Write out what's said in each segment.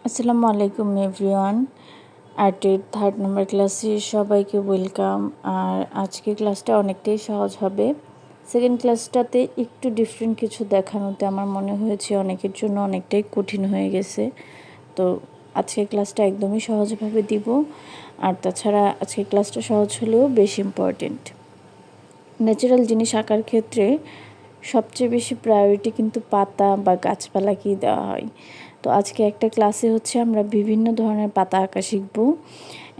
আসসালামু আলাইকুম এভরিওয়ান। আর্টের থার্ড নাম্বার ক্লাসে সবাইকে ওয়েলকাম। আর আজকের ক্লাসটা অনেকটাই সহজ হবে। সেকেন্ড ক্লাসটাতে একটু ডিফারেন্ট কিছু দেখানোতে আমার মনে হয়েছে অনেকের জন্য অনেকটাই কঠিন হয়ে গেছে। তো আজকের ক্লাসটা একদমই সহজভাবে দিব। আর তাছাড়া আজকের ক্লাসটা সহজ হলেও বেশি ইম্পর্টেন্ট। ন্যাচারাল জিনিস আঁকার ক্ষেত্রে সবচেয়ে বেশি প্রায়োরিটি কিন্তু পাতা বা গাছপালাকেই দেওয়া হয়। তো আজকে একটা ক্লাসে হচ্ছে আমরা বিভিন্ন ধরনের পাতা আঁকা শিখব।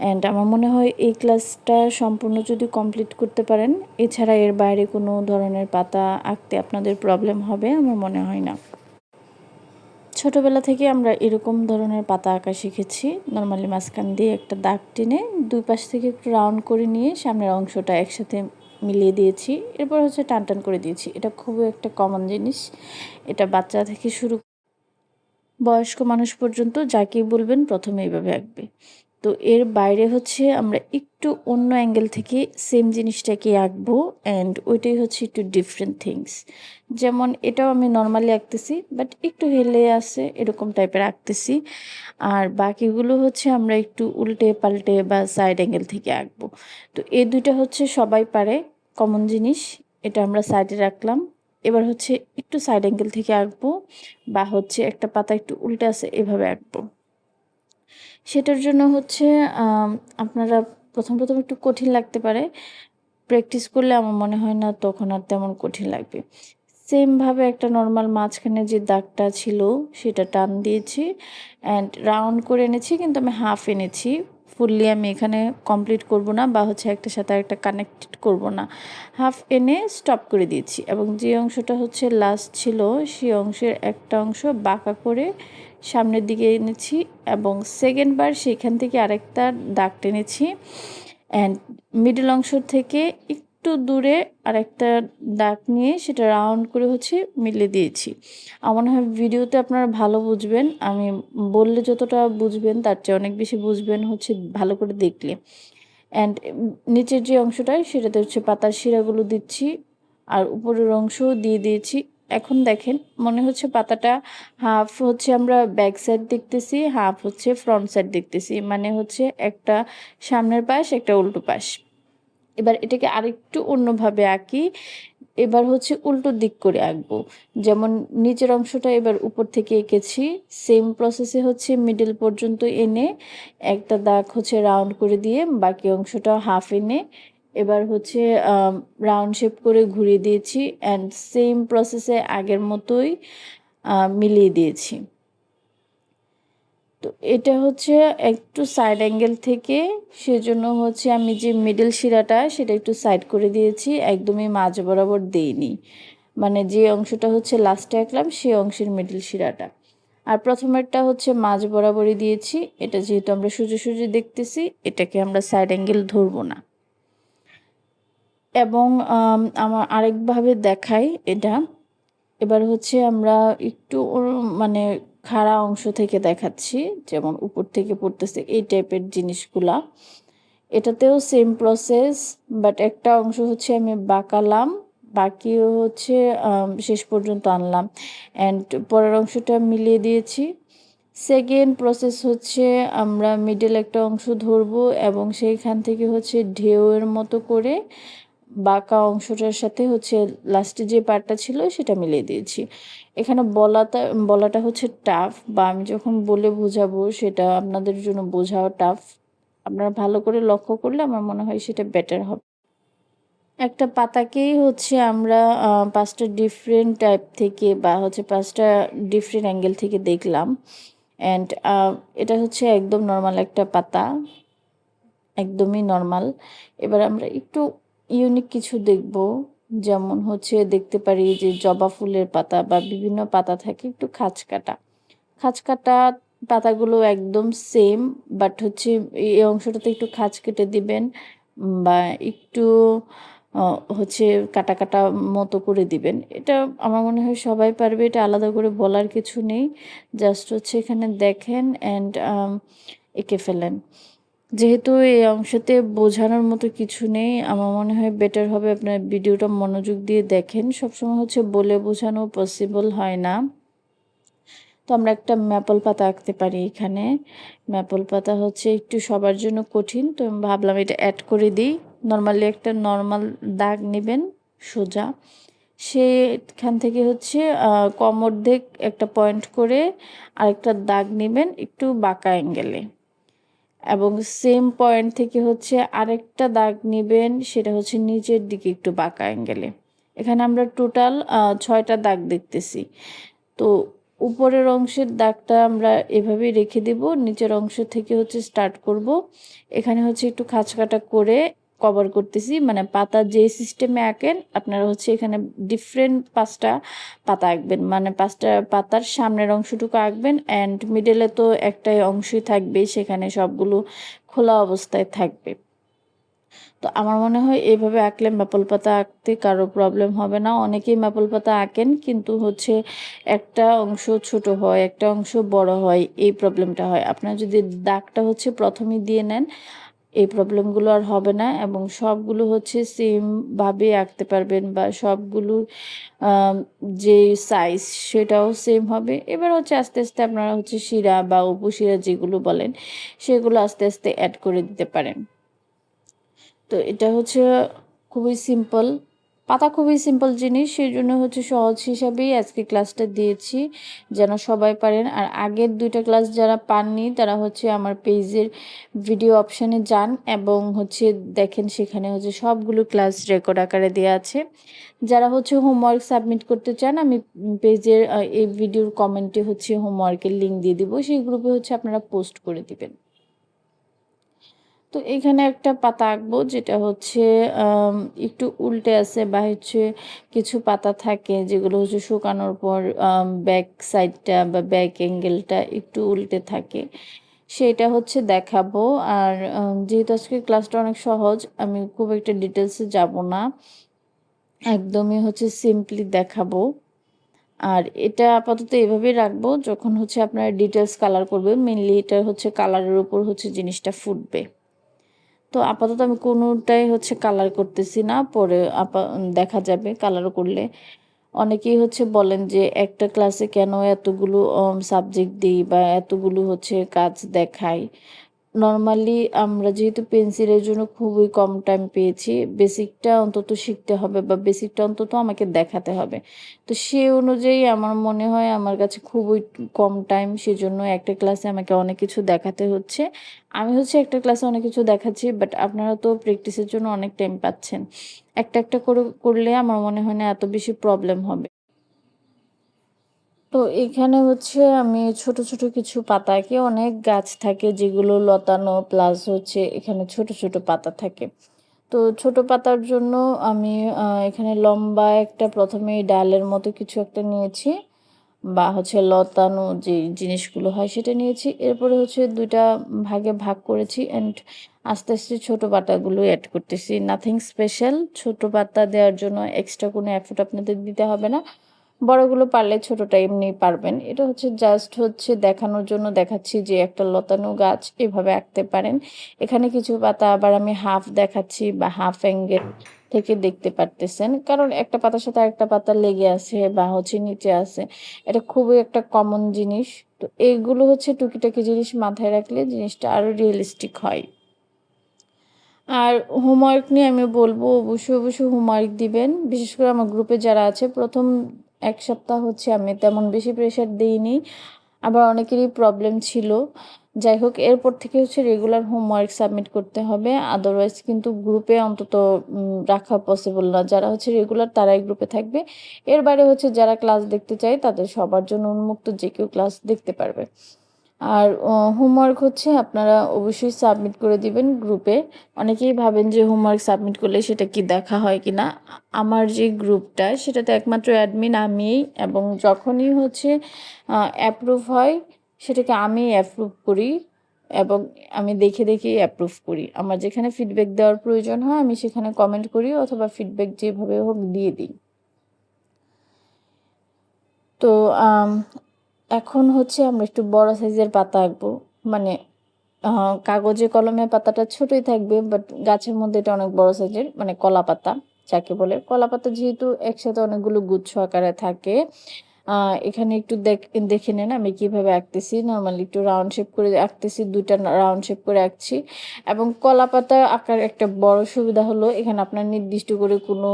অ্যান্ড আমার মনে হয় এই ক্লাসটা সম্পূর্ণ যদি কমপ্লিট করতে পারেন, এছাড়া এর বাইরে কোনো ধরনের পাতা আঁকতে আপনাদের প্রবলেম হবে আমার মনে হয় না। ছোটোবেলা থেকে আমরা এরকম ধরনের পাতা আঁকা শিখেছি। নর্মালি মাঝখান দিয়ে একটা দাগ টেনে দুই পাশ থেকে একটু রাউন্ড করে নিয়ে সামনের অংশটা একসাথে মিলিয়ে দিয়েছি, এরপর হচ্ছে টান টান করে দিয়েছি। এটা খুবই একটা কমন জিনিস। এটা বাচ্চা থেকে শুরু বয়স্ক মানুষ পর্যন্ত যাকেই বলবেন প্রথমে এইভাবে আঁকবে। তো এর বাইরে হচ্ছে আমরা একটু অন্য অ্যাঙ্গেল থেকে সেম জিনিসটাকে আঁকবো, অ্যান্ড ওইটাই হচ্ছে একটু ডিফারেন্ট থিংস। যেমন এটাও আমি নর্মালি আঁকতেছি, বাট একটু হেলে আছে এরকম টাইপের আঁকতেছি। আর বাকিগুলো হচ্ছে আমরা একটু উল্টে পাল্টে বা সাইড অ্যাঙ্গেল থেকে আঁকবো। তো এই দুইটা হচ্ছে সবাই পারে, কমন জিনিস। এটা আমরা সাইডে রাখলাম। এবার হচ্ছে একটু সাইড অ্যাঙ্গেল থেকে আঁকবো, বা হচ্ছে একটা পাতা একটু উল্টে আছে এভাবে আঁকবো। সেটার জন্য হচ্ছে আপনারা প্রথম একটু কঠিন লাগতে পারে। প্র্যাকটিস করলে আমার মনে হয় না তখন আর তেমন কঠিন লাগবে। সেমভাবে একটা নর্মাল মাঝখানে যে দাগটা ছিল সেটা টান দিয়েছি, অ্যান্ড রাউন্ড করে এনেছি, কিন্তু আমি হাফ এনেছি। ফুললি আমি এখানে কমপ্লিট করব না, বা হচ্ছে একটার সাথে একটা কানেক্টেড করব না। হাফ এনে স্টপ করে দিয়েছি, এবং যে অংশটা হচ্ছে লাস্ট ছিল সেই অংশের একটা অংশ বাঁকা করে সামনের দিকে এনেছি, এবং সেকেন্ড বার সেখান থেকে আরেকটা দাগ টেনেছি, অ্যান্ড মিডল অংশ থেকে একটু দূরে আরেকটা দাগ নিয়ে সেটা রাউন্ড করে হচ্ছে মিলে দিয়েছি। আমার মনে হয় ভিডিওতে আপনারা ভালো বুঝবেন, আমি বললে যতটা বুঝবেন তার চেয়ে অনেক বেশি বুঝবেন হচ্ছে ভালো করে দেখলে। অ্যান্ড নিচের যে অংশটায় সেটাতে হচ্ছে পাতার শিরাগুলো দিচ্ছি, আর উপরের অংশও দিয়ে দিয়েছি। এখন দেখেন মনে হচ্ছে পাতাটা হাফ হচ্ছে আমরা ব্যাক সাইড দেখতেছি, হাফ হচ্ছে ফ্রন্ট সাইড দেখতেছি, মানে হচ্ছে একটা সামনের পাশ একটা উল্টো পাশ। এবার এটাকে আরেকটু অন্যভাবে আঁকি। এবার হচ্ছে উল্টো দিক করে আঁকবো। যেমন নিচের অংশটা এবার উপর থেকে এঁকেছি, সেম প্রসেসে হচ্ছে মিডল পর্যন্ত এনে একটা দাগ হচ্ছে রাউন্ড করে দিয়ে বাকি অংশটা হাফ এনে এবার হচ্ছে রাউন্ড শেপ করে ঘুরিয়ে দিয়েছি, অ্যান্ড সেম প্রসেসে আগের মতোই মিলিয়ে দিয়েছি। তো এটা হচ্ছে একটু সাইড অ্যাঙ্গেল থেকে, সেজন্য হচ্ছে আমি যে মিডল শিরাটা সেটা একটু সাইড করে দিয়েছি, একদমই মাঝ বরাবর দিইনি। মানে যে অংশটা হচ্ছে লাস্টে আঁকলাম সেই অংশের মিডল শিরাটা। আর প্রথমেরটা হচ্ছে মাঝ বরাবরই দিয়েছি। এটা যেহেতু আমরা সোজা সোজা দেখতেছি, এটাকে আমরা সাইড অ্যাঙ্গেল ধরবো না। এবং আমার আরেকভাবে দেখাই এটা। এবার হচ্ছে আমরা একটু মানে খাড়া অংশ থেকে দেখাচ্ছি, যেমন উপর থেকে পড়তেছে এই টাইপের জিনিসগুলা। এটাতেও সেম প্রসেস, বাট একটা অংশ হচ্ছে আমি বাঁকালাম, বাকি হচ্ছে শেষ পর্যন্ত আনলাম, অ্যান্ড পরের অংশটা মিলিয়ে দিয়েছি। সেকেন্ড প্রসেস হচ্ছে আমরা মিডল একটা অংশ ধরবো, এবং সেইখান থেকে হচ্ছে ঢেউয়ের মতো করে বাঁকা অংশটার সাথে হচ্ছে লাস্টে যে পার্টটা ছিল সেটা মিলিয়ে দিয়েছি। এখানে বলাটা হচ্ছে টাফ, বা আমি যখন বলে বোঝাবো সেটা আপনাদের জন্য বোঝাও টাফ। আপনারা ভালো করে লক্ষ্য করলে আমার মনে হয় সেটা বেটার হবে। একটা পাতাকেই হচ্ছে আমরা পাঁচটা ডিফারেন্ট টাইপ থেকে বা হচ্ছে পাঁচটা ডিফারেন্ট অ্যাঙ্গেল থেকে দেখলাম, অ্যান্ড এটা হচ্ছে একদম নর্মাল একটা পাতা, একদমই নর্মাল। এবার আমরা একটু ইউনিক কিছু দেখব, যেমন হচ্ছে দেখতে পারি যে জবা ফুলের পাতা বা বিভিন্ন পাতা থাকে একটু খাঁজ কাটা। খাঁজ কাটা পাতাগুলো একদম সেম, বাট হচ্ছে এই অংশটাতে একটু খাঁজ কেটে দিবেন, বা একটু হচ্ছে কাটা কাটা মতো করে দিবেন। এটা আমার মনে হয় সবাই পারবে, এটা আলাদা করে বলার কিছু নেই। জাস্ট হচ্ছে এখানে দেখেন অ্যান্ড এঁকে ফেলেন। যেহেতু এই অংশতে বোঝানোর মতো কিছু নেই, আমার মনে হয় বেটার হবে আপনার ভিডিওটা মনোযোগ দিয়ে দেখেন। সবসময় হচ্ছে বলে বোঝানো পসিবল হয় না। তো তো আমরা একটা ম্যাপল পাতা আঁকতে পারি এখানে। ম্যাপল পাতা হচ্ছে একটু সবার জন্য কঠিন, তো আমি ভাবলাম এটা অ্যাড করে দিই। নর্মালি একটা নর্মাল দাগ নেবেন সোজা, সেখান থেকে হচ্ছে কোমর দিক একটা পয়েন্ট করে আরেকটা দাগ নেবেন একটু বাঁকা অ্যাঙ্গেলে, এবং সেম পয়েন্ট থেকে হচ্ছে আরেকটা দাগ নেবেন, সেটা হচ্ছে নিচের দিকে একটু বাঁকা অ্যাঙ্গেলে। এখানে আমরা টোটাল 6টা দাগ দেখতেছি। তো উপরের অংশের দাগটা আমরা এভাবেই রেখে দেব, নিচের অংশ থেকে হচ্ছে স্টার্ট করব। এখানে হচ্ছে একটু খাঁজ কাটা করে কভার করতেছি, মানে পাতা যে সিস্টেমে আঁকেন আপনারা হচ্ছে এখানে ডিফারেন্ট 5টা পাতা আঁকবেন, মানে 5টা পাতার সামনের অংশটুকু আঁকবেন, অ্যান্ড মিডলে তো একটাই অংশই থাকবে, সেখানে সবগুলো খোলা অবস্থায় থাকবে। তো আমার মনে হয় এইভাবে আঁকলে ম্যাপল পাতা আঁকতে কারো প্রবলেম হবে না। অনেকেই ম্যাপল পাতা আঁকেন কিন্তু হচ্ছে একটা অংশ ছোট হয়, একটা অংশ বড় হয়, এই প্রবলেমটা হয়। আপনারা যদি দাগটা হচ্ছে প্রথমেই দিয়ে নেন, এই প্রবলেমগুলো আর হবে না, এবং সবগুলো হচ্ছে সেমভাবে আঁকতে পারবেন, বা সবগুলোর যে সাইজ সেটাও সেম হবে। এবার হচ্ছে আস্তে আস্তে আপনারা হচ্ছে শিরা বা উপশিরা যেগুলো বলেন সেগুলো আস্তে আস্তে অ্যাড করে দিতে পারেন। তো এটা হচ্ছে খুবই সিম্পল পাতা, খুবই সিম্পল জিনিস, সেই জন্য হচ্ছে সহজ হিসাবেই আজকে ক্লাসটা দিয়েছি যেন সবাই পারেন। আর আগের 2টা ক্লাস যারা পাননি তারা হচ্ছে আমার পেজের ভিডিও অপশানে যান এবং হচ্ছে দেখেন, সেখানে হচ্ছে সবগুলো ক্লাস রেকর্ড আকারে দেওয়া আছে। যারা হচ্ছে হোমওয়ার্ক সাবমিট করতে চান, আমি পেজের এই ভিডিওর কমেন্টে হচ্ছে হোমওয়ার্কের লিঙ্ক দিয়ে দিব, সেই গ্রুপে হচ্ছে আপনারা পোস্ট করে দিবেন। তো এখানে একটা পাতা আঁকবো যেটা হচ্ছে একটু উল্টে আছে, বা হচ্ছে কিছু পাতা থাকে যেগুলো হচ্ছে শুকানোর পর ব্যাক সাইডটা বা ব্যাক অ্যাঙ্গেলটা একটু উল্টে থাকে, সেটা হচ্ছে দেখাবো। আর যেহেতু আজকে ক্লাসটা অনেক সহজ, আমি খুব একটা ডিটেলসে যাব না, একদমই হচ্ছে সিম্পলি দেখাবো। আর এটা আপাতত এভাবেই রাখবো, যখন হচ্ছে আপনারা ডিটেলস কালার করবেন, মেনলি এটা হচ্ছে কালারের উপর হচ্ছে জিনিসটা ফুটবে। তো আপাতত আমি কোনোটাই হচ্ছে কালার করতেছি না, পরে দেখা যাবে কালার করলে। অনেকেই হচ্ছে বলেন যে একটা ক্লাসে কেন এতগুলো সাবজেক্ট দিই বা এতগুলো হচ্ছে কাজ দেখাই। নরমালি আমরা যেহেতু পেন্সিলের জন্য খুবই কম টাইম পেয়েছি, বেসিকটা অন্তত শিখতে হবে বা বেসিকটা অন্তত আমাকে দেখাতে হবে। তো সে অনুযায়ী আমার মনে হয় আমার কাছে খুবই কম টাইম, সেজন্য একটা ক্লাসে আমাকে অনেক কিছু দেখাতে হচ্ছে। আমি হচ্ছে একটা ক্লাসে অনেক কিছু দেখাচ্ছি, বাট আপনারা তো প্র্যাকটিসের জন্য অনেক টাইম পাচ্ছেন। একটা একটা করে করলে আমার মনে হয় না এত বেশি প্রবলেম হবে। তো এখানে হচ্ছে আমি ছোট ছোট কিছু পাতা আঁকি, অনেক গাছ থাকে যেগুলো লতানো, প্লাস হচ্ছে এখানে ছোট ছোট পাতা থাকে। তো ছোট পাতার জন্য আমি এখানে লম্বা একটা প্রথমে ডালের মতো কিছু একটা নিয়েছি, বা হচ্ছে লতানো যে জিনিসগুলো হয় সেটা নিয়েছি। এরপরে হচ্ছে 2টা ভাগে ভাগ করেছি, অ্যান্ড আস্তে আস্তে ছোট পাতাগুলো অ্যাড করতেছি। নাথিং স্পেশাল, ছোট পাতা দেওয়ার জন্য এক্সট্রা কোনো এফোর্ট আপনাদের দিতে হবে না। বড়গুলো পারলে ছোটটা এমনি পারবেন। এটা হচ্ছে জাস্ট হচ্ছে দেখানোর জন্য দেখাচ্ছি যে একটা লতানো গাছ এভাবে আঁকতে পারেন। এখানে কিছু পাতা আবার আমি হাফ দেখাচ্ছি বা হাফ অ্যাঙ্গেল থেকে দেখতে পারতেছেন, কারণ একটা পাতার সাথে আরেকটা পাতা লেগে আছে বা হচ্ছে নিচে আছে, এটা খুবই একটা কমন জিনিস। তো এইগুলো হচ্ছে টুকিটাকি জিনিস মাথায় রাখলে জিনিসটা আরো রিয়েলিস্টিক হয়। আর হোমওয়ার্ক নিয়ে আমি বলবো, অবশ্যই অবশ্যই হোমওয়ার্ক দিবেন। বিশেষ করে আমার গ্রুপে যারা আছে, প্রথম 1 সপ্তাহ হচ্ছে আমি তেমন বেশি প্রেশার দিইনি, আবার অনেকেরই প্রবলেম ছিল। যাই হোক, এরপর থেকে হচ্ছে রেগুলার হোমওয়ার্ক সাবমিট করতে হবে, আদারওয়াইজ কিন্তু গ্রুপে অন্তত রাখা পসিবল না। যারা হচ্ছে রেগুলার তারাই গ্রুপে থাকবে, এর বাইরে হচ্ছে যারা ক্লাস দেখতে চায় তাদের সবার জন্য উন্মুক্ত, যে কেউ ক্লাস দেখতে পারবে। আর হোমওয়ার্ক হচ্ছে আপনারা অবশ্যই সাবমিট করে দিবেন গ্রুপে। অনেকেই ভাবেন যে হোমওয়ার্ক সাবমিট করলে সেটা কি দেখা হয় কি না। আমার যে গ্রুপটা সেটাতে একমাত্র অ্যাডমিন আমিই, এবং যখনই হচ্ছে অ্যাপ্রুভ হয় সেটাকে আমি অ্যাপ্রুভ করি, এবং আমি দেখে দেখেই অ্যাপ্রুভ করি। আমার যেখানে ফিডব্যাক দেওয়ার প্রয়োজন হয় আমি সেখানে কমেন্ট করি, অথবা ফিডব্যাক যেভাবে হোক দিয়ে দিই। তো এখন হচ্ছে আমরা একটু বড় সাইজের পাতা আঁকবো, মানে কাগজে কলমে পাতাটা ছোটই থাকবে, বাট গাছের মধ্যে এটা অনেক বড় সাইজের, মানে কলা পাতা যাকে বলে। কলা পাতা যেহেতু একসাথে অনেকগুলো গুচ্ছ আকারে থাকে, এখানে একটু দেখে নেন আমি কিভাবে আঁকতেছি। নরমালি একটু রাউন্ড শেপ করে আঁকতেছি, ২ টা রাউন্ড শেপ করে আঁকছি। এবং কলাপাতা আঁকার একটা বড় সুবিধা হলো এখানে আপনার নির্দিষ্ট করে কোনো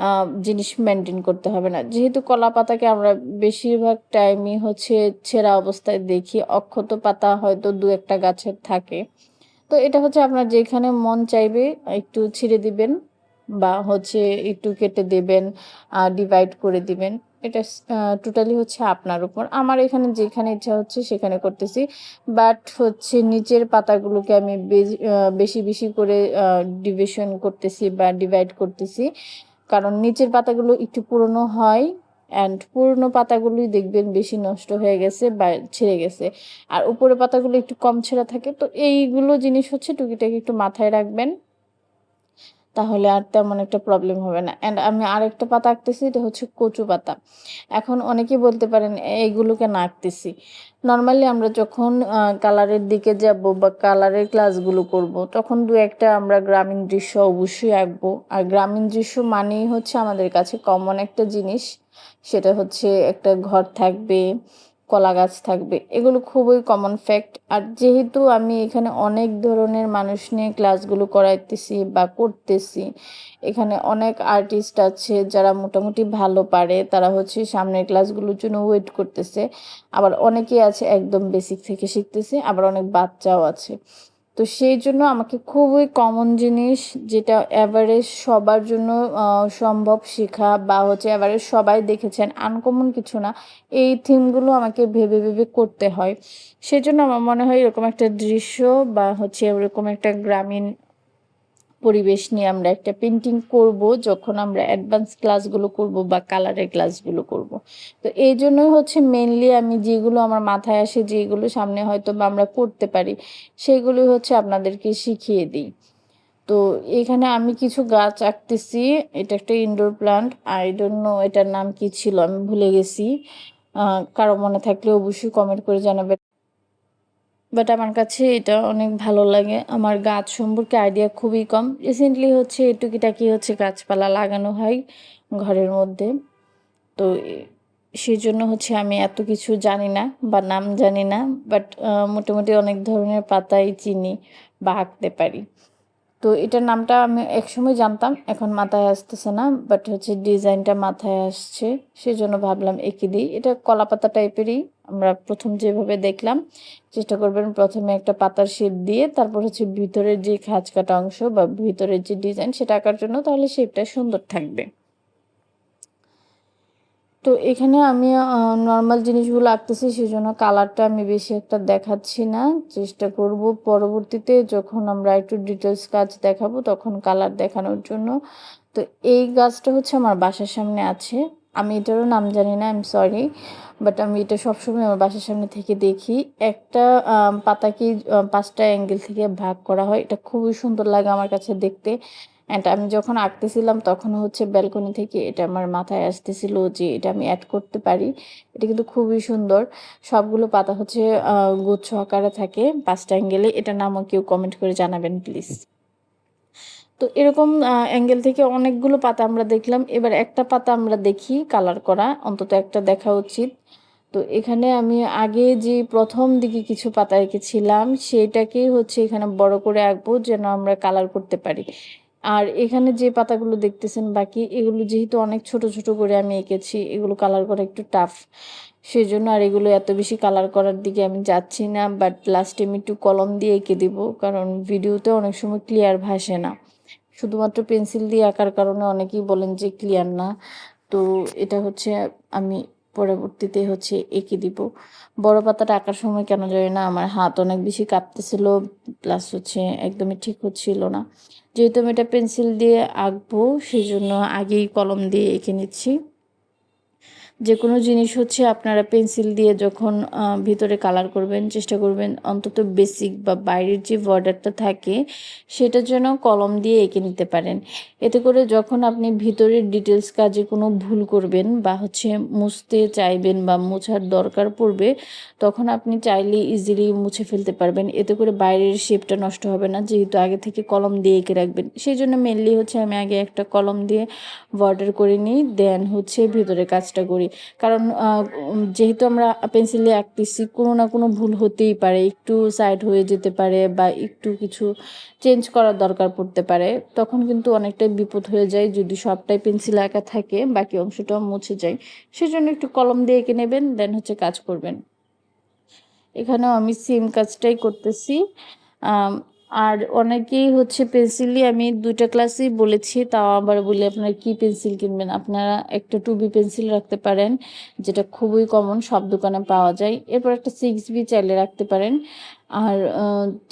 আ জিনিস মেইনটেইন করতে হবে না। যেহেতু কলাপাতাকে আমরা বেশিরভাগ টাইমই হচ্ছে ছেঁড়া অবস্থায় দেখি, অক্ষত পাতা হয়তো ২-১ টা গাছের থাকে। তো এটা হচ্ছে আপনার যেখানে মন চাইবে একটু ছিঁড়ে দিবেন বা হচ্ছে একটু কেটে দেবেন, ডিভাইড করে দিবেন। এটা টোটালি হচ্ছে আপনার উপর। আমার এখানে যেখানে ইচ্ছা হচ্ছে সেখানে করতেছি। বাট হচ্ছে নিচের পাতাগুলোকে আমি বেশি করে ডিভিশন করতেছি বা ডিভাইড করতেছি। কারণ নিচের পাতাগুলো একটু পুরনো হয় অ্যান্ড পুরনো পাতাগুলোই দেখবেন বেশি নষ্ট হয়ে গেছে বা ছিঁড়ে গেছে। আর উপরের পাতাগুলো একটু কম ছেঁড়া থাকে। তো এইগুলো জিনিস হচ্ছে টুকিটাকি একটু মাথায় রাখবেন। তাহলে আর তেমন একটা প্রবলেম হবে না। অ্যান্ড আমি আরেকটা পাতা আঁকতেছি, এটা হচ্ছে কচু পাতা। এখন অনেকেই বলতে পারেন এইগুলো কেন আঁকতেছি? নরমালি আমরা যখন কালারের দিকে যাবো বা কালারের ক্লাসগুলো করব, তখন ২-১ টা আমরা গ্রামীণ দৃশ্য অবশ্যই আঁকবো। আর গ্রামীণ দৃশ্য মানেই হচ্ছে আমাদের কাছে কমন একটা জিনিস। সেটা হচ্ছে একটা ঘর থাকবে, কলা গাছ থাকবে। এগুলো খুবই কমন ফ্যাক্ট। আর যেহেতু আমি এখানে অনেক ধরনের মানুষ নিয়ে ক্লাসগুলো করাইতেছি বা করতেছি, এখানে অনেক আর্টিস্ট আছে যারা মোটামুটি ভালো পারে। তারা হচ্ছে সামনের ক্লাসগুলোর জন্য ওয়েট করতেছে। আবার অনেকেই আছে একদম বেসিক থেকে শিখতেছে, আবার অনেক বাচ্চাও আছে। তো সেইজন্য আমাকে খুবই কমন জিনিস, যেটা এভারেজ সবার জন্য সম্ভব শেখা বা হচ্ছে এভারেজ সবাই দেখেছেন, আনকমন কিছু না। এই থিমগুলো আমাকে ভেবে করতে হয়। সেজন্য আমার মনে হয় এরকম একটা দৃশ্য বা হচ্ছে ওরকম একটা গ্রামীণ পরিবেশ নিয়ে আমরা একটা পেইন্টিং করব যখন আমরা অ্যাডভান্স ক্লাসগুলো করব বা কালারের ক্লাসগুলো করব। তো এইজন্যই হচ্ছে মেইনলি আমি যেগুলো আমার মাথায় আসে, যেগুলো সামনে হয়তোবা আমরা করতে পারি, সেগুলোই হচ্ছে আপনাদেরকে শিখিয়ে দিই। তো এখানে আমি কিছু গাছ আঁকতেছি। এটা একটা indoor plant. I don't know এটার নাম কি ছিল, আমি ভুলে গেছি। কারো মনে থাকলে অবশ্যই কমেন্ট করে জানাবেন। বাট আমার কাছে এটা অনেক ভালো লাগে। আমার গাছ সম্পর্কে আইডিয়া খুবই কম। রিসেন্টলি হচ্ছে এই টুকিটাকি হচ্ছে গাছপালা লাগানো হয় ঘরের মধ্যে। তো সেজন্য হচ্ছে আমি এত কিছু জানি না বা নাম জানি না। বাট মোটামুটি অনেক ধরনের পাতাই চিনি বা আঁকতে পারি। তো এটার নামটা আমি একসময় জানতাম, এখন মাথায় আসতেছে না। বাট হচ্ছে ডিজাইনটা মাথায় আসছে, সেজন্য ভাবলাম এঁকে দিই। এটা কলাপাতা টাইপেরই। আমরা ১ম যেভাবে দেখলাম, চেষ্টা করবেন ১ম এ একটা পাতার শেপ দিয়ে তারপর হচ্ছে ভিতরের যে খাঁজ কাটা অংশ বা ভিতরের যে ডিজাইন সেটা আঁকার জন্য, তাহলে শেপটা সুন্দর থাকবে। তো এখানে আমি নরমাল জিনিসগুলো আঁকতেছি, সেজন্য কালারটা আমি বেশি একটা দেখাচ্ছি না। চেষ্টা করব পরবর্তীতে যখন আমরা একটু ডিটেইলস কাজ দেখাবো তখন কালার দেখানোর জন্য। তো এই গাছটা হচ্ছে আমার বাসার সামনে আছে। আমি এটারও নাম জানি না, আই এম সরি। বাট আমি এটা সবসময় আমার বাসার সামনে থেকে দেখি। একটা পাতাকে ৫ টা অ্যাঙ্গেল থেকে ভাগ করা হয়। এটা খুবই সুন্দর লাগে আমার কাছে দেখতে। অ্যান্ড আমি যখন আঁকতেছিলাম তখন হচ্ছে ব্যালকনি থেকে এটা আমার মাথায় আসতেছিল যে এটা আমি অ্যাড করতে পারি। এটা কিন্তু খুবই সুন্দর। সবগুলো পাতা হচ্ছে গুচ্ছ আকারে থাকে ৫ টা অ্যাঙ্গেলে। এটার নামও কেউ কমেন্ট করে জানাবেন প্লিজ। তো এরকম অ্যাঙ্গেল থেকে অনেকগুলো পাতা আমরা দেখলাম। এবার একটা পাতা আমরা দেখি কালার করা, অন্তত একটা দেখা উচিত। তো এখানে আমি আগে যে ১ম দিকে কিছু পাতা এঁকেছিলাম, সেটাকেই হচ্ছে এখানে বড় করে আঁকবো যেন আমরা কালার করতে পারি। আর এখানে যে পাতাগুলো দেখতেছেন বাকি, এগুলো যেহেতু অনেক ছোট করে আমি এঁকেছি, এগুলো কালার করা একটু টাফ। সেজন্য আর এগুলো এত বেশি কালার করার দিকে আমি যাচ্ছি না। বাট লাস্টে আমি একটু কলম দিয়ে এঁকে দিব। কারণ ভিডিওতে অনেক সময় ক্লিয়ার ভাসে না। শুধুমাত্র পেন্সিল দিয়ে আঁকার কারণে অনেকেই বলেন যে ক্লিয়ার না। তো এটা হচ্ছে আমি পরবর্তীতে হচ্ছে এঁকে দিব। বড় পাতাটা আঁকার সময় কেন জানি না আমার হাত অনেক বেশি কাঁপতেছিল, প্লাস হচ্ছে একদমই ঠিক হচ্ছিল না। যেহেতু আমি এটা পেন্সিল দিয়ে আঁকবো, সেজন্য আগেই কলম দিয়ে এঁকে নিচ্ছি। যেকোনো জিনিস হচ্ছে আপনারা পেন্সিল দিয়ে যখন ভিতরে কালার করবেন, চেষ্টা করবেন অন্তত বেসিক বা বাইরের যে বর্ডারটা থাকে সেটা যেন কলম দিয়ে এঁকে নিতে পারেন। এতে করে যখন আপনি ভিতরের ডিটেলস কাজে কোনো ভুল করবেন বা হচ্ছে মুছতে চাইবেন বা মোছার দরকার পড়বে, তখন আপনি চাইলে ইজিলি মুছে ফেলতে পারবেন। এতে করে বাইরের শেপটা নষ্ট হবে না, যেহেতু আগে থেকে কলম দিয়ে এঁকে রাখবেন। সেই জন্য মেনলি হচ্ছে আমি আগে একটা কলম দিয়ে বর্ডার করে নিই, দেন হচ্ছে ভিতরে কাজটা করি। কারণ যেহেতু আমরা পেন্সিলে আঁকতেছি কোনো না কোনো ভুল হতেই পারে, একটু সাইড হয়ে যেতে পারে বা একটু কিছু চেঞ্জ করার দরকার পড়তে পারে, তখন কিন্তু অনেকটাই বিপদ হয়ে যায় যদি সবটাই পেন্সিলে আঁকা থাকে বাকি অংশটাও মুছে যায়। সেজন্য একটু কলম দিয়ে এঁকে নেবেন, দেন হচ্ছে কাজ করবেন। এখানেও আমি সেম কাজটাই করতেছি। আর অনেকেই হচ্ছে পেন্সিলই আমি 2টা ক্লাসেই বলেছি, তাও আবার বলি আপনারা কি পেন্সিল কিনবেন। আপনারা একটা 2B পেন্সিল রাখতে পারেন, যেটা খুবই কমন, সব দোকানে পাওয়া যায়। এরপর একটা 6B চাইলে রাখতে পারেন। আর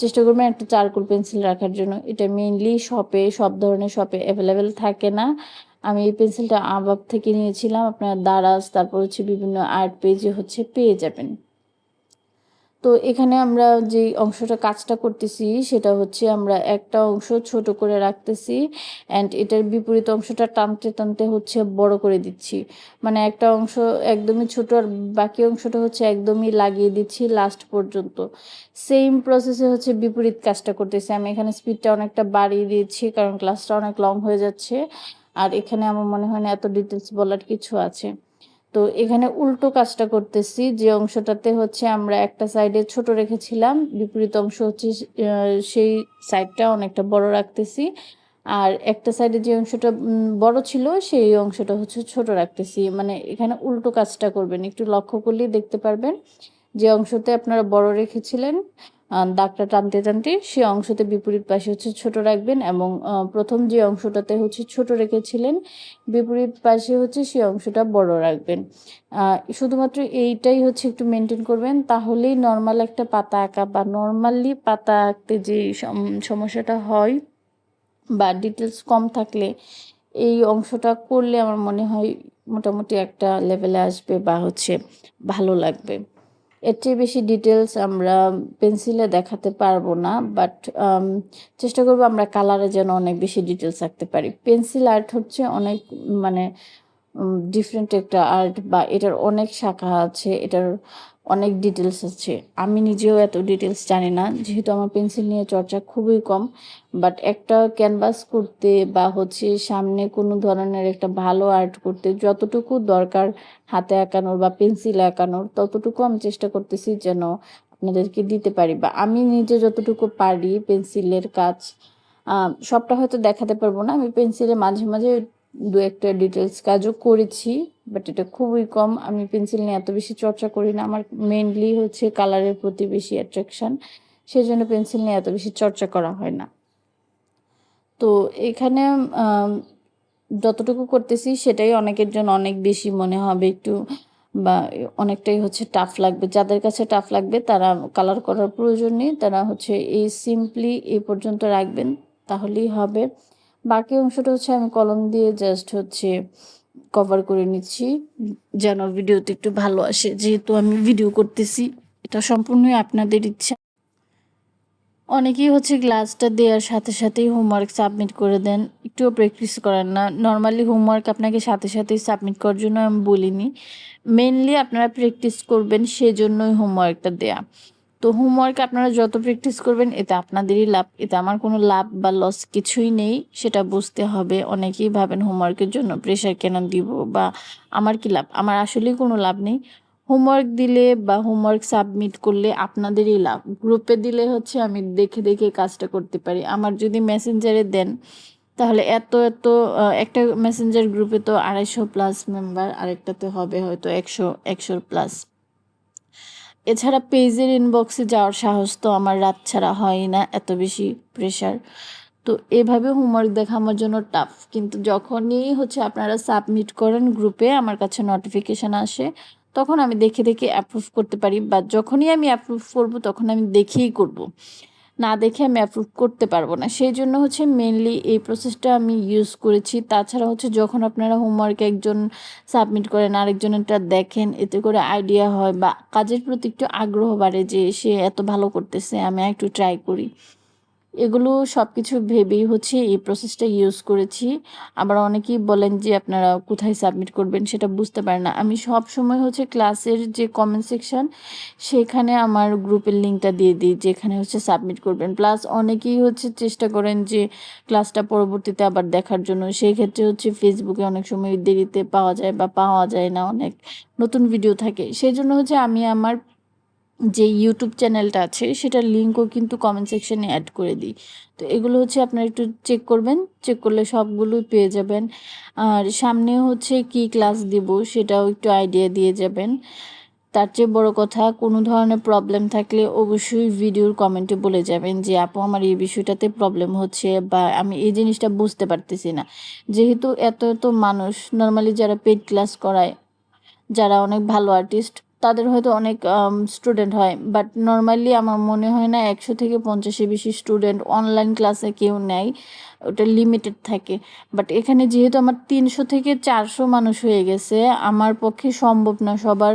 চেষ্টা করবেন একটা চারকোল পেন্সিল রাখার জন্য। এটা মেইনলি শপে, সব ধরনের শপে অ্যাভেলেবেল থাকে না। আমি এই পেন্সিলটা আবাব থেকে নিয়েছিলাম, আপনার দারাজ, তারপর হচ্ছে বিভিন্ন আর্ট পেজে হচ্ছে পেয়ে যাবেন। তো এখানে আমরা যে অংশটা কাজটা করতেছি সেটা হচ্ছে আমরা একটা অংশ ছোট করে রাখতেছি অ্যান্ড এটার বিপরীত অংশটা টানতে টানতে হচ্ছে বড় করে দিচ্ছি। মানে একটা অংশ একদমই ছোট আর বাকি অংশটা হচ্ছে একদমই লাগিয়ে দিচ্ছি লাস্ট পর্যন্ত। সেম প্রসেসে হচ্ছে বিপরীত কাজটা করতেছি। আমি এখানে স্পিডটা অনেকটা বাড়িয়ে দিয়েছি কারণ ক্লাসটা অনেক লং হয়ে যাচ্ছে, আর এখানে আমার মনে হয় না এত ডিটেলস বলার কিছু আছে। তো এখানে উল্টো কাজটা করতেছি, যে অংশটাতে হচ্ছে আমরা একটা সাইডে ছোট রেখেছিলাম, বিপরীত অংশ হচ্ছে সেই সাইডটা অনেকটা বড় রাখতেছি। আর একটা সাইডে যে অংশটা বড় ছিল সেই অংশটা হচ্ছে ছোট রাখতেছি। মানে এখানে উল্টো কাজটা করবেন, একটু লক্ষ্য করলেই দেখতে পারবেন। যে অংশতে আপনারা বড় রেখেছিলেন দাগটা টানতে টানতে, সে অংশতে বিপরীত পাশে হচ্ছে ছোট রাখবেন, এবং প্রথম যে অংশটাতে হচ্ছে ছোট রেখেছিলেন বিপরীত পাশে হচ্ছে সেই অংশটা বড় রাখবেন। শুধুমাত্র এইটাই হচ্ছে একটু মেনটেন করবেন, তাহলেই নর্মাল একটা পাতা আঁকা বা নর্মালি পাতা আঁকতে যে সমস্যাটা হয় বা ডিটেলস কম থাকলে এই অংশটা করলে আমার মনে হয় মোটামুটি একটা লেভেলে আসবে বা হচ্ছে ভালো লাগবে। এর চেয়ে বেশি ডিটেলস আমরা পেন্সিলে দেখাতে পারবো না, বাট চেষ্টা করবো আমরা কালারে যেন অনেক বেশি ডিটেলস আঁকতে পারি। পেন্সিল আর্ট হচ্ছে অনেক মানে ডিফারেন্ট একটা আর্ট, বা এটার অনেক শাখা আছে, এটার অনেক ডিটেলস আছে। আমি নিজেও এত ডিটেলস জানি না, যেহেতু আমার পেন্সিল নিয়ে চর্চা খুবই কম। বাট একটা ক্যানভাস করতে বা হচ্ছে সামনে কোনো ধরনের একটা ভালো আর্ট করতে যতটুকু দরকার হাতে আঁকানোর বা পেন্সিলে আঁকানোর, ততটুকু আমি চেষ্টা করতেছি যেন আপনাদেরকে দিতে পারি, বা আমি নিজে যতটুকু পারি পেন্সিলের কাজ। সবটা হয়তো দেখাতে পারবো না, আমি পেন্সিলে মাঝে মাঝে দু একটা ডিটেলস কাজও করেছি, বাট এটা খুবই কম। আমি পেন্সিল নিয়ে এত বেশি চর্চা করি না, আমার মেইনলি হচ্ছে কালারের প্রতি বেশি অ্যাট্রাকশন, সেই জন্য পেন্সিল নিয়ে এত বেশি চর্চা করা হয় না। তো এখানে যতটুকু করতেছি সেটাই অনেকের জন্য অনেক বেশি মনে হবে একটু, বা অনেকটাই হচ্ছে টাফ লাগবে। যাদের কাছে টাফ লাগবে তারা কালার করার প্রয়োজন নেই, তারা হচ্ছে এই সিম্পলি এই পর্যন্ত রাখবেন, তাহলেই হবে। বাকি অংশটা হচ্ছে আমি কলম দিয়ে জাস্ট হচ্ছে কভার করে নিচ্ছি যেন ভিডিওতে একটু ভালো আসে। যেহেতু আমি ভিডিও করতেছি, এটা সম্পূর্ণই আপনাদের ইচ্ছা। অনেকেই হচ্ছে ক্লাসটা দেওয়ার সাথে সাথেই হোমওয়ার্ক সাবমিট করে দেন, একটুও প্র্যাকটিস করেন না। নর্মালি হোমওয়ার্ক আপনাকে সাথে সাথেই সাবমিট করার জন্য আমি বলিনি, মেনলি আপনারা প্র্যাকটিস করবেন সেজন্যই হোমওয়ার্কটা দেয়া। তো হোমওয়ার্ক আপনারা যত প্র্যাকটিস করবেন এতে আপনাদেরই লাভ, এতে আমার কোনো লাভ বা লস কিছুই নেই, সেটা বুঝতে হবে। অনেকেই ভাবেন হোমওয়ার্কের জন্য প্রেশার কেন দিব বা আমার কি লাভ, আমার আসলেই কোনো লাভ নেই। হোমওয়ার্ক দিলে বা হোমওয়ার্ক সাবমিট করলে আপনাদেরই লাভ। গ্রুপে দিলে হচ্ছে আমি দেখে দেখে কাজটা করতে পারি, আমার যদি মেসেঞ্জারে দেন তাহলে এত এত একটা মেসেঞ্জার গ্রুপে তো 250+ মেম্বার, আরেকটাতে হবে হয়তো 100-100+। এছাড়া পেজের ইনবক্সে যাওয়ার সাহস তো আমার রাত ছাড়া হয় না, এত বেশি প্রেশার। তো এভাবে হোমওয়ার্ক দেখা আমার জন্য টাফ, কিন্তু যখনই হচ্ছে আপনারা সাবমিট করেন গ্রুপে আমার কাছে নোটিফিকেশান আসে, তখন আমি দেখে দেখে অ্যাপ্রুভ করতে পারি, বা যখনই আমি অ্যাপ্রুভ করব তখন আমি দেখেই করব, না দেখে আমি অ্যাপ্রুভ করতে পারবো না। সেই জন্য হচ্ছে মেনলি এই প্রসেসটা আমি ইউজ করেছি। তাছাড়া হচ্ছে যখন আপনারা হোমওয়ার্ক একজন সাবমিট করেন আরেকজনেরটা দেখেন, এতে করে আইডিয়া হয় বা কাজের প্রতি একটু আগ্রহ বাড়ে যে সে এত ভালো করতেছে, আমি একটু ট্রাই করি। এগুলো সব কিছু ভেবেই হচ্ছে এই প্রসেসটা ইউজ করেছি। আবার অনেকেই বলেন যে আপনারা কোথায় সাবমিট করবেন সেটা বুঝতে পারেন না। আমি সবসময় হচ্ছে ক্লাসের যে কমেন্ট সেকশন সেখানে আমার গ্রুপের লিঙ্কটা দিয়ে দিই যেখানে হচ্ছে সাবমিট করবেন। প্লাস অনেকেই হচ্ছে চেষ্টা করেন যে ক্লাসটা পরবর্তীতে আবার দেখার জন্য। সেই ক্ষেত্রে হচ্ছে ফেসবুকে অনেক সময় দেরিতে পাওয়া যায় বা পাওয়া যায় না, অনেক নতুন ভিডিও থাকে। সেজন্য হচ্ছে আমি আমার যে ইউটিউব চ্যানেলটা আছে সেটার লিঙ্কও কিন্তু কমেন্ট সেকশনে অ্যাড করে দিই। তো এগুলো হচ্ছে আপনারা একটু চেক করবেন, চেক করলে সবগুলোই পেয়ে যাবেন। আর সামনে হচ্ছে কি ক্লাস দিব সেটাও একটু আইডিয়া দিয়ে যাবেন। তার চেয়ে বড় কথা, কোনো ধরনের প্রবলেম থাকলে অবশ্যই ভিডিওর কমেন্টে বলে যাবেন যে আপু আমার এই বিষয়টাতে প্রবলেম হচ্ছে বা আমি এই জিনিসটা বুঝতে পারতেছি না। যেহেতু এত এত মানুষ নর্মালি যারা পেইড ক্লাস করায়, যারা অনেক ভালো আর্টিস্ট, তাদের হয়তো অনেক স্টুডেন্ট হয়, বাট নর্মালি আমার মনে হয় না 100 থেকে 50-এর বেশি স্টুডেন্ট অনলাইন ক্লাসে কেউ নেয়। ওটা লিমিটেড থাকে। বাট এখানে যেহেতু আমার 300 থেকে 400 মানুষ হয়ে গেছে, আমার পক্ষে সম্ভব না সবার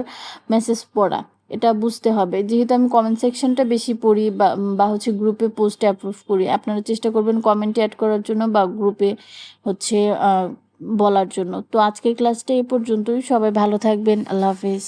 মেসেজ পড়া। এটা বুঝতে হবে। যেহেতু আমি কমেন্ট সেকশনটা বেশি পড়ি বা বা হচ্ছে গ্রুপে পোস্টে অ্যাপ্রুভ করি, আপনারা চেষ্টা করবেন কমেন্টে অ্যাড করার জন্য বা গ্রুপে হচ্ছে বলার জন্য। তো আজকের ক্লাসটা এ পর্যন্তই। সবাই ভালো থাকবেন। আল্লাহ হাফেজ।